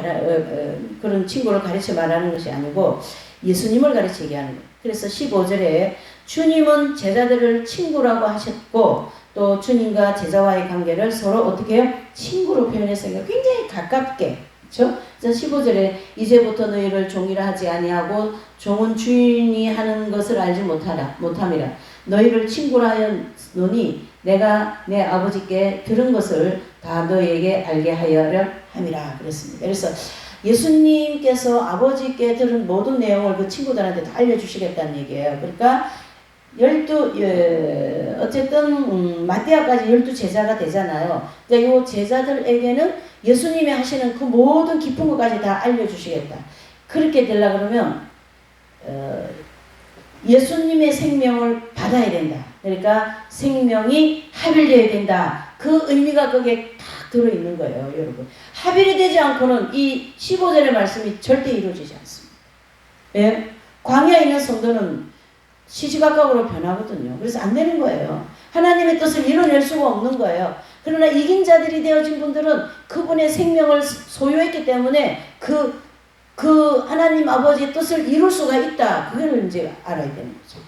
그런 친구를 가르쳐 말하는 것이 아니고 예수님을 가르치게 하는 거예요. 그래서 15절에 주님은 제자들을 친구라고 하셨고 또 주님과 제자와의 관계를 서로 어떻게 해요? 친구로 표현했으니까 굉장히 가깝게. 그렇죠? 그래서 15절에 이제부터 너희를 종이라 하지 아니하고 종은 주인이 하는 것을 알지 못함이라. 너희를 친구라 하였노니 내가 내 아버지께 들은 것을 다 너희에게 알게 하여라 함이라 그랬습니다. 그래서 예수님께서 아버지께 들은 모든 내용을 그 친구들한테 다 알려주시겠다는 얘기예요. 그러니까 어쨌든 마띠아까지 12제자가 되잖아요. 그러니까 이 제자들에게는 예수님이 하시는 그 모든 깊은 것까지 다 알려주시겠다. 그렇게 되려고 그러면 예수님의 생명을 받아야 된다. 그러니까 생명이 합일되어야 된다. 그 의미가 거기에 딱 들어있는 거예요, 여러분. 합일이 되지 않고는 이 15절의 말씀이 절대 이루어지지 않습니다. 예? 광야에 있는 성도는 시시각각으로 변하거든요. 그래서 안 되는 거예요. 하나님의 뜻을 이뤄낼 수가 없는 거예요. 그러나 이긴 자들이 되어진 분들은 그분의 생명을 소유했기 때문에 그 하나님 아버지의 뜻을 이룰 수가 있다. 그걸 이제 알아야 되는 거죠.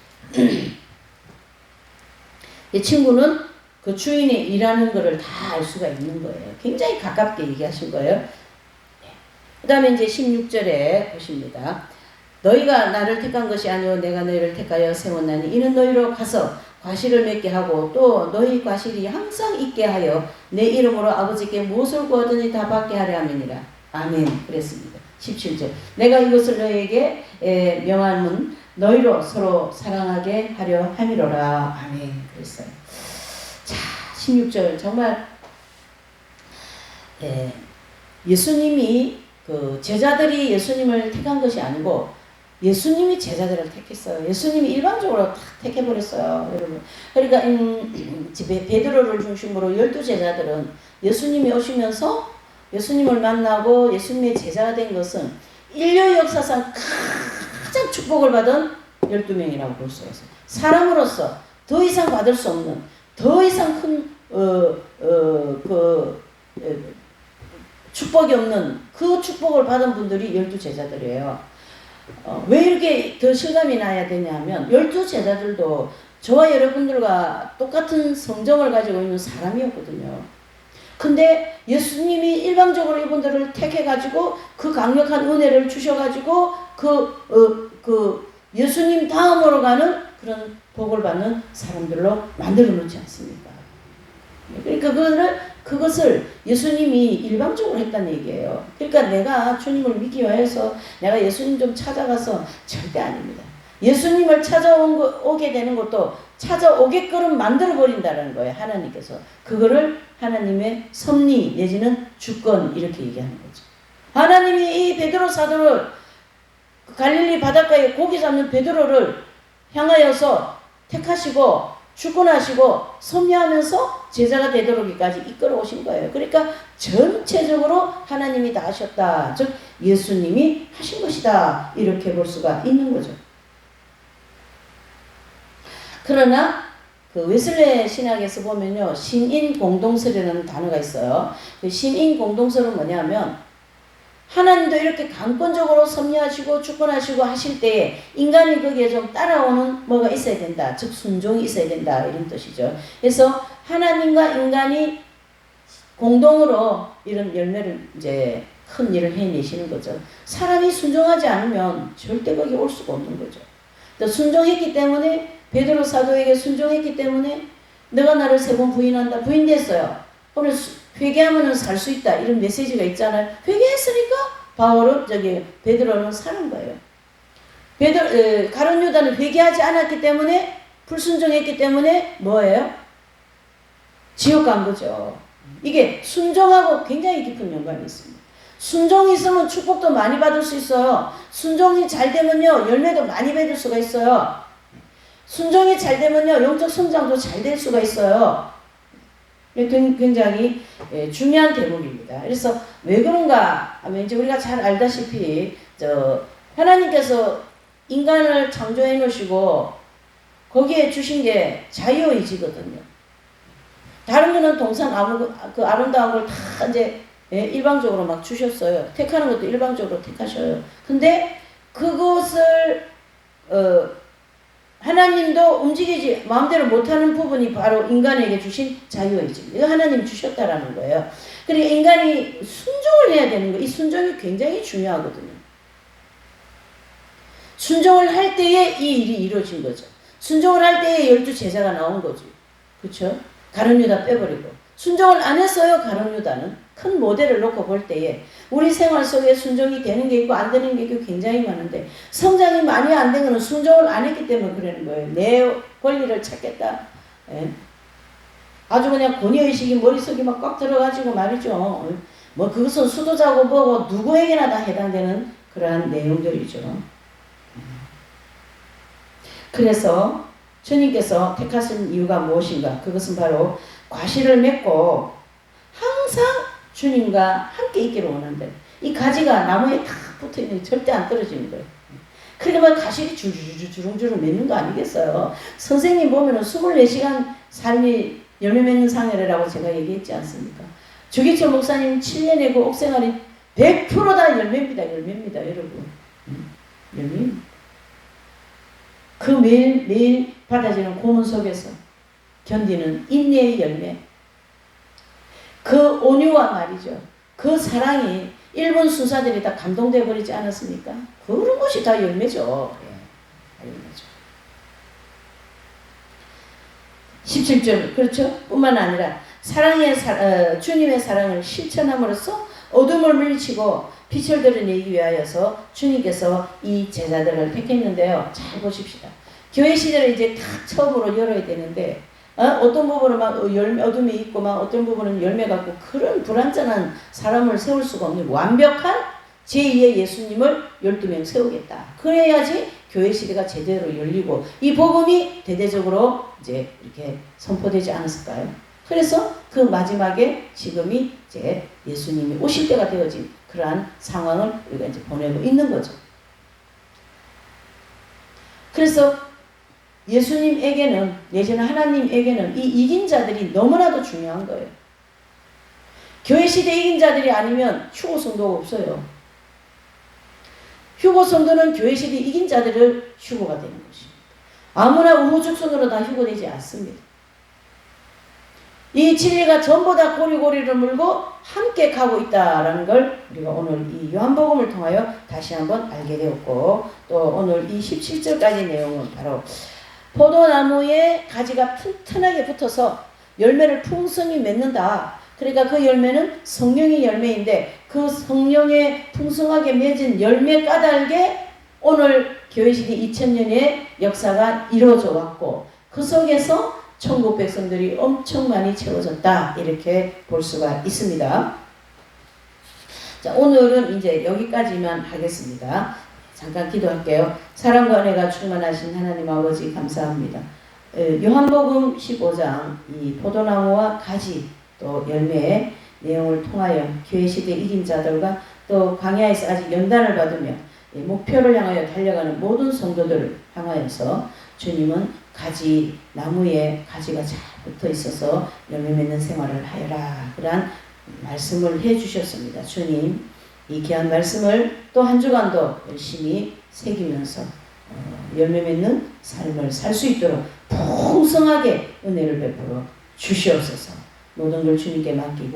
이 친구는 그 주인이 일하는 것을 다 알 수가 있는 거예요. 굉장히 가깝게 얘기하신 거예요. 그 다음에 이제 16절에 보십니다. 너희가 나를 택한 것이 아니오 내가 너희를 택하여 세웠나니 이는 너희로 가서 과실을 맺게 하고 또 너희 과실이 항상 있게 하여 내 이름으로 아버지께 무엇을 구하더니 다 받게 하려 함이니라. 아멘. 그랬습니다. 17절 내가 이것을 너희에게 명함은 너희로 서로 사랑하게 하려 함이로라. 아멘. 그랬어요. 자, 16절 정말 예수님이 제자들이 예수님을 택한 것이 아니고 예수님이 제자들을 택했어요. 예수님이 일방적으로 다 택해버렸어요, 여러분. 그러니까 베드로를 중심으로 12제자들은 예수님이 오시면서 예수님을 만나고 예수님의 제자가 된 것은 인류 역사상 가장 축복을 받은 12명이라고 볼 수 있어요. 사람으로서 더 이상 받을 수 없는 더 이상 큰 축복이 없는 그 축복을 받은 분들이 12제자들이에요. 왜 이렇게 더 실감이 나야 되냐면 12제자들도 저와 여러분들과 똑같은 성정을 가지고 있는 사람이었거든요. 근데 예수님이 일방적으로 이분들을 택해가지고 그 강력한 은혜를 주셔가지고 예수님 다음으로 가는 그런 복을 받는 사람들로 만들어 놓지 않습니까? 그러니까 그것을 예수님이 일방적으로 했다는 얘기예요. 그러니까 내가 주님을 믿기 위해서 내가 예수님 좀 찾아가서 절대 아닙니다. 예수님을 찾아오게 되는 것도 찾아오게끔 만들어버린다는 거예요. 하나님께서. 그거를 하나님의 섭리 내지는 주권 이렇게 얘기하는 거죠. 하나님이 이 베드로 사도를 갈릴리 바닷가에 고기 잡는 베드로를 향하여서 택하시고 주권하시고 섭리하면서 제자가 되도록까지 이끌어 오신 거예요. 그러니까 전체적으로 하나님이 다 하셨다. 즉 예수님이 하신 것이다. 이렇게 볼 수가 있는 거죠. 그러나 그 웨슬레 신학에서 보면요. 신인공동설이라는 단어가 있어요. 그 신인공동설은 뭐냐면 하나님도 이렇게 강권적으로 섭리하시고 주권하시고 하실 때에 인간이 거기에 좀 따라오는 뭐가 있어야 된다. 즉 순종이 있어야 된다. 이런 뜻이죠. 그래서 하나님과 인간이 공동으로 이런 열매를 이제 큰 일을 해내시는 거죠. 사람이 순종하지 않으면 절대 거기 올 수가 없는 거죠. 또 순종했기 때문에 베드로 사도에게 순종했기 때문에 너가 나를 3번 부인한다. 부인됐어요. 오늘 회개하면 살 수 있다. 이런 메시지가 있잖아요. 회개했으니까 베드로는 사는 거예요. 가룟 유다는 회개하지 않았기 때문에 불순종했기 때문에 뭐예요? 지옥 간 거죠. 이게 순종하고 굉장히 깊은 연관이 있습니다. 순종이 있으면 축복도 많이 받을 수 있어요. 순종이 잘 되면요 열매도 많이 받을 수가 있어요. 순종이 잘 되면요 영적 성장도 잘 될 수가 있어요. 굉장히 중요한 대목입니다. 그래서 왜 그런가 하면 이제 우리가 잘 알다시피 하나님께서 인간을 창조해 놓으시고 거기에 주신 게 자유의지거든요. 다른 거는 동산 그 아름다운 걸 다 이제 일방적으로 막 주셨어요. 택하는 것도 일방적으로 택하셔요. 근데 그것을 하나님도 움직이지 마음대로 못하는 부분이 바로 인간에게 주신 자유의지. 이거 하나님 주셨다라는 거예요. 그러니까 인간이 순종을 해야 되는 거예요. 이 순종이 굉장히 중요하거든요. 순종을 할 때에 이 일이 이루어진 거죠. 순종을 할 때에 12 제자가 나온 거지. 그렇죠? 가룟 유다 빼버리고. 순종을 안 했어요. 가룟 유다는. 큰 모델을 놓고 볼 때에 우리 생활 속에 순종이 되는 게 있고 안 되는 게 있고 굉장히 많은데 성장이 많이 안 된 거는 순종을 안 했기 때문에 그러는 거예요. 내 권리를 찾겠다. 예? 아주 그냥 권위의식이 머릿속에 막 꽉 들어가지고 말이죠. 뭐 그것은 수도자고 뭐고 누구에게나 다 해당되는 그러한 내용들이죠. 그래서 주님께서 택하신 이유가 무엇인가? 그것은 바로 과실을 맺고 항상 주님과 함께 있기를 원한대. 이 가지가 나무에 딱 붙어있는 게 절대 안 떨어지는 거예요. 그러니까 가실이 주렁주렁 맺는 거 아니겠어요? 선생님 보면은 24시간 삶이 열매 맺는 상해라고 제가 얘기했지 않습니까? 조기철 목사님 7년의 그 옥생활이 100% 다 열매입니다. 열매입니다. 여러분. 열매입니다. 그 매일매일 받아지는 고문 속에서 견디는 인내의 열매. 그 온유와 말이죠. 그 사랑이 일본 순사들이 다 감동돼 버리지 않았습니까? 그런 것이 다 열매죠. 예, 열매죠. 17절 그렇죠? 뿐만 아니라 주님의 사랑을 실천함으로써 어둠을 물리치고 빛을 드러내기 위하여서 주님께서 이 제자들을 택했는데요. 잘 보십시다. 교회 시절에 이제 다 처음으로 열어야 되는데 어떤 부분은 막 어둠이 있고 막 어떤 부분은 열매 같고 그런 불완전한 사람을 세울 수가 없는 완벽한 제2의 예수님을 12명 세우겠다. 그래야지 교회 시대가 제대로 열리고 이 복음이 대대적으로 이제 이렇게 선포되지 않았을까요? 그래서 그 마지막에 지금이 이제 예수님이 오실 때가 되어진 그러한 상황을 우리가 이제 보내고 있는 거죠. 그래서 예수님에게는 내지는 하나님에게는 이 이긴 자들이 너무나도 중요한 거예요. 교회 시대 이긴 자들이 아니면 휴고 성도가 없어요. 휴고 성도는 교회 시대 이긴 자들을 휴고가 되는 것입니다. 아무나 우후죽순으로 다 휴고되지 않습니다. 이 진리가 전부 다 고리고리를 물고 함께 가고 있다라는 걸 우리가 오늘 이 요한복음을 통하여 다시 한번 알게 되었고 또 오늘 이 17절까지 내용은 바로 포도나무에 가지가 튼튼하게 붙어서 열매를 풍성히 맺는다. 그러니까 그 열매는 성령의 열매인데 그 성령의 풍성하게 맺은 열매 까닭에 오늘 교회시대 2000년의 역사가 이루어져 왔고 그 속에서 천국 백성들이 엄청 많이 채워졌다. 이렇게 볼 수가 있습니다. 자, 오늘은 이제 여기까지만 하겠습니다. 잠깐 기도할게요. 사랑과 은혜가 충만하신 하나님 아버지 감사합니다. 요한복음 15장 이 포도나무와 가지 또 열매의 내용을 통하여 교회시대 이긴 자들과 또 광야에서 아직 연단을 받으며 목표를 향하여 달려가는 모든 성도들을 향하여서 주님은 가지 나무에 가지가 잘 붙어 있어서 열매 맺는 생활을 하여라 그런 말씀을 해주셨습니다. 주님 이 귀한 말씀을 또 한 주간도 열심히 새기면서 열매 맺는 삶을 살 수 있도록 풍성하게 은혜를 베풀어 주시옵소서. 모든 걸 주님께 맡기고